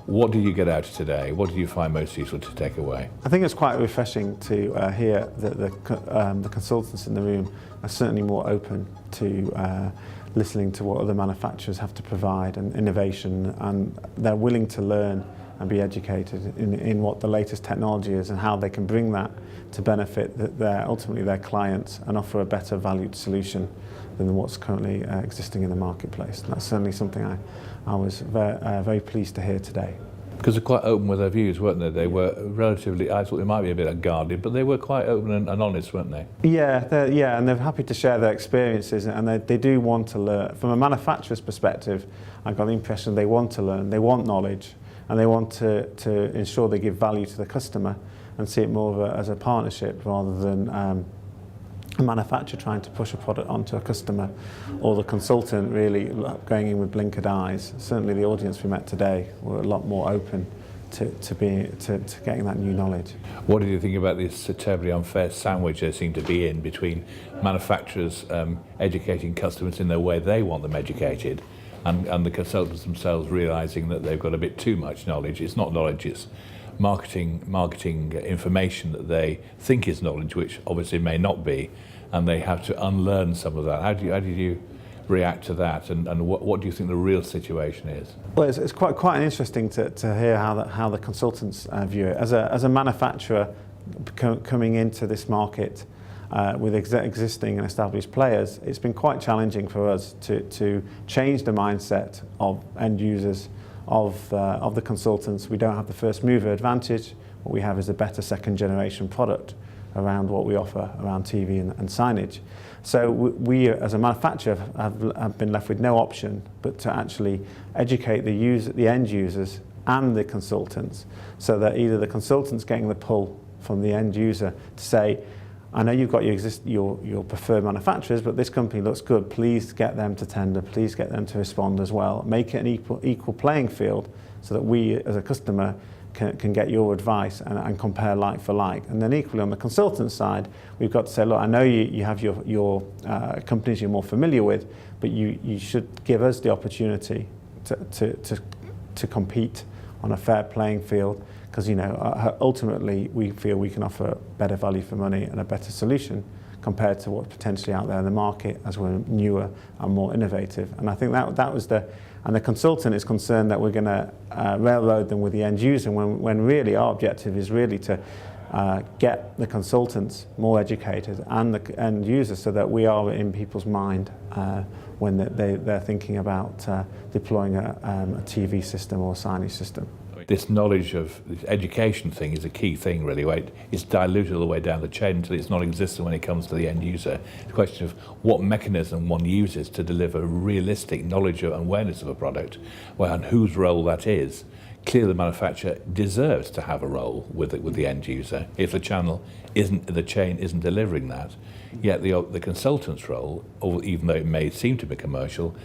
What did you get out of today? What did you find most useful to take away? I think it's quite refreshing to hear that the consultants in the room are certainly more open to listening to what other manufacturers have to provide and innovation, and they're willing to learn and be educated in what the latest technology is and how they can bring that to benefit ultimately their clients and offer a better valued solution than what's currently existing in the marketplace. And that's certainly something I was very pleased to hear today. Because they're quite open with their views, weren't they? They were relatively, I thought they might be a bit unguarded, but they were quite open and honest, weren't they? Yeah, and they're happy to share their experiences, and they do want to learn. From a manufacturer's perspective, I got the impression they want to learn, they want knowledge, and they want to ensure they give value to the customer and see it more as a partnership rather than a manufacturer trying to push a product onto a customer, or the consultant really going in with blinkered eyes. Certainly the audience we met today were a lot more open to getting that new knowledge. What did you think about this terribly unfair sandwich there seemed to be in between manufacturers educating customers in the way they want them educated, and the consultants themselves realising that they've got a bit too much knowledge? It's not knowledge, it's marketing information that they think is knowledge, which obviously may not be, and they have to unlearn some of that. How did you react to that, and what do you think the real situation is? Well, it's quite interesting to hear how the consultants view it. As a manufacturer coming into this market with existing and established players, it's been quite challenging for us to change the mindset of end users, of the consultants. We don't have the first mover advantage. What we have is a better second generation product around what we offer around TV and signage. So we as a manufacturer have been left with no option but to actually educate the end users and the consultants, so that either the consultant's getting the pull from the end user to say, I know you've got your preferred manufacturers, but this company looks good. Please get them to tender. Please get them to respond as well. Make it an equal playing field, so that we, as a customer, can get your advice and compare like for like. And then equally on the consultant side, we've got to say, look, I know you have your companies you're more familiar with, but you should give us the opportunity to compete on a fair playing field. Because ultimately we feel we can offer better value for money and a better solution compared to what's potentially out there in the market, as we're newer and more innovative. And I think that was and the consultant is concerned that we're going to railroad them with the end user, when really our objective is really to get the consultants more educated and the end users, so that we are in people's mind when they're thinking about deploying a TV system or a signage system. This knowledge of this education thing is a key thing, really. Right? It's diluted all the way down the chain until it's non-existent when it comes to the end user. It's a question of what mechanism one uses to deliver realistic knowledge and awareness of a product, and whose role that is. Clearly the manufacturer deserves to have a role with the end user if the chain isn't delivering that. Yet the consultant's role, even though it may seem to be commercial,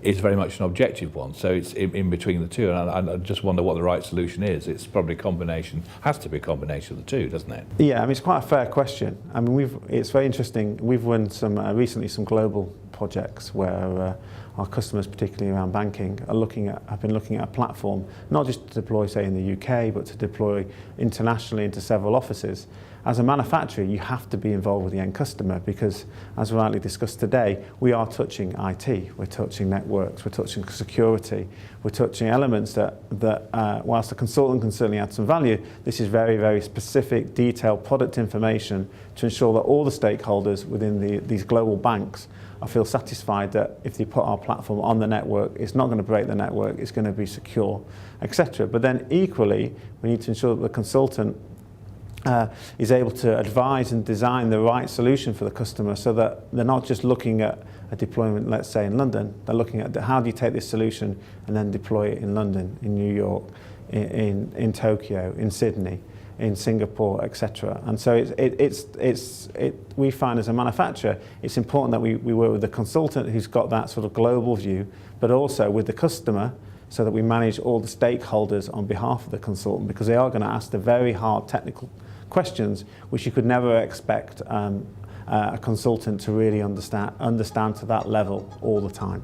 is very much an objective one, so it's in between the two, and I just wonder what the right solution is. It's probably has to be a combination of the two, doesn't it? Yeah, I mean, it's quite a fair question. I mean, it's very interesting. We've won recently some global projects where our customers, particularly around banking, have been looking at a platform, not just to deploy, say, in the UK, but to deploy internationally into several offices. As a manufacturer, you have to be involved with the end customer, because, as rightly discussed today, we are touching IT, we're touching networks, we're touching security, we're touching elements that whilst the consultant can certainly add some value, this is very, very specific, detailed product information to ensure that all the stakeholders within these global banks feel satisfied that if they put our platform on the network, it's not going to break the network, it's going to be secure, etc. But then equally, we need to ensure that the consultant is able to advise and design the right solution for the customer, so that they're not just looking at a deployment, let's say in London, they're looking at how do you take this solution and then deploy it in London, in New York, in Tokyo, in Sydney, in Singapore, etc. And so we find as a manufacturer, it's important that we work with the consultant who's got that sort of global view, but also with the customer, so that we manage all the stakeholders on behalf of the consultant, because they are going to ask the very hard technical questions which you could never expect a consultant to really understand to that level all the time.